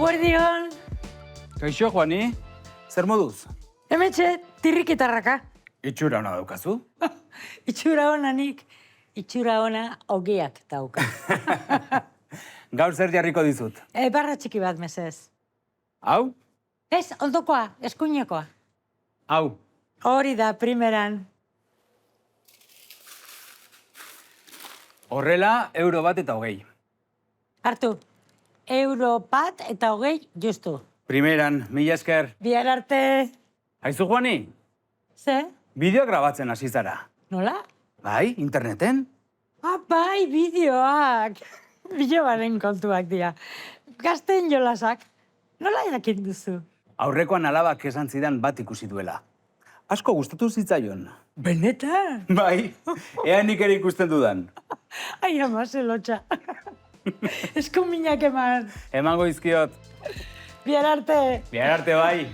Eguerdion. Kaixo, Juani, zer moduz? Hemetxe, tirrikitarraka. Itxura ona daukazu? Itxura ona nik. Itxura ona ogiak dauka. Gaur zer jarriko dizut? Barra txiki bat, mesez. Hau? Ez, ondokoa, eskuinekoa. Hau. Hori da, primeran. Horrela, €1 eta 20. Hartu, €1 eta 20 justu. Primeran, mila esker. Bihar arte. Aizu, Juani, Ze? bideoak grabatzen hasi zara. Nola? Bai, interneten? Bai, bideoak. Bideoaren kontuak dira. Gazten jolasak. Nola jakin duzu? Aurrekoan alabak esan zidan bat ikusi duela. Asko gustatu zitzaion. Benetan? Bai, ea nik ere ikusten dudan. Ai, ama, zelotxa. Eskuminak eman. Emango izkiot. Bihar arte. Bihar arte bai.